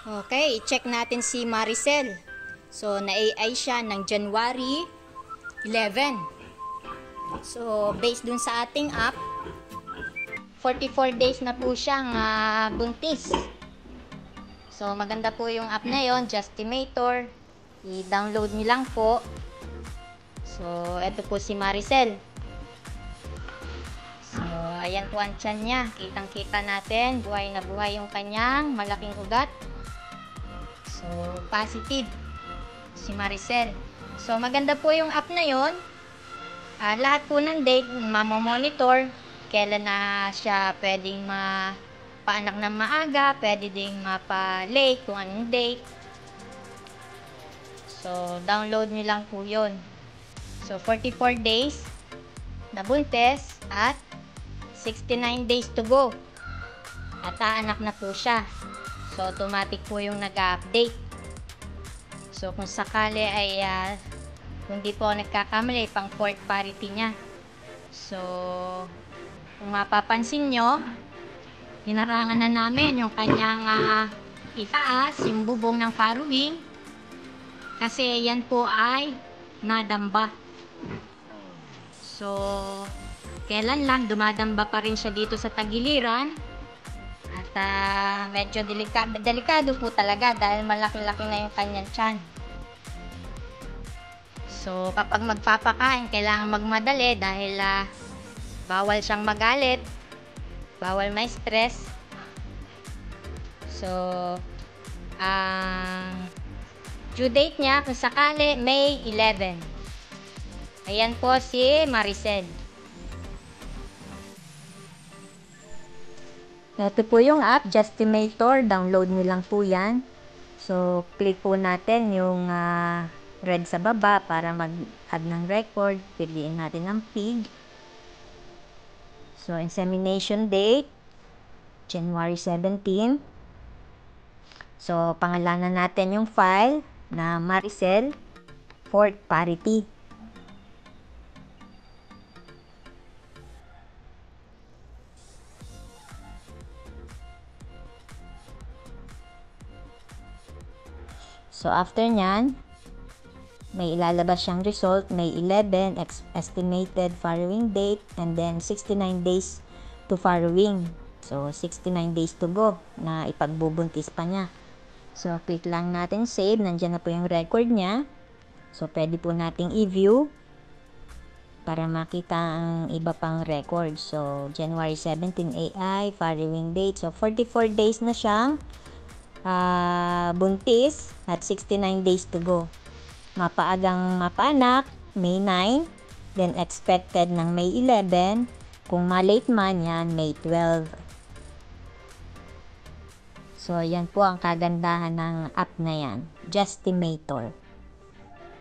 Okay, i-check natin si Maricel. So, na-AI siya ng January 11. So, based dun sa ating app, 44 days na po siyang buntis. So, maganda po yung app na yon, Justimator. I-download niyo lang po. So, eto po si Maricel. So, ayan po ang tiyan niya. Kitang-kita natin. Buhay na buhay yung kanyang malaking ugat. So, positive si Maricel. So, maganda po yung app na yon. Lahat po ng date, mamomonitor. Kailan na siya pwedeng paanak ng maaga, pwede ding mapa-late kung anong date. So, download nyo lang po yun. So, 44 days na buntis at 69 days to go. At aanak na po siya. So, automatic po yung nag-update. So, kung sakali ay kung di po nagkakamali, pang fourth parity niya. So, kung mapapansin nyo, hinarangan na namin yung kanyang itaas, yung bubong ng farrowing. Kasi yan po ay nadamba. So, kailan lang dumadamba pa rin siya dito sa tagiliran. At medyo delikado po talaga dahil malaki-laki na yung kanyang tiyan. So, kapag magpapakain, kailangan magmadali dahil bawal siyang magalit, bawal may stress. So, due date niya, kung sakali, May 11. Ayan po si Maricel. Ito po yung app, Justimator. Download nyo lang po yan. So, click po natin yung red sa baba para mag-add ng record. Piliin natin ang pig. So, insemination date, January 17. So, pangalanan natin yung file na Maricel, fourth parity. So, after nyan, may ilalabas siyang result, May 11, estimated farrowing date, and then 69 days to farrowing. So, 69 days to go na ipagbubuntis pa niya. So, click lang natin save. Nandiyan na po yung record niya. So, pwede po nating i-view para makita ang iba pang record. So, January 17 AI, farrowing date. So, 44 days na siyang buntis at 69 days to go. Mapaagang mapaanak, May 9. Then, expected ng May 11. Kung malate man yan, May 12. So, yan po ang kagandahan ng app na yan. Justimator.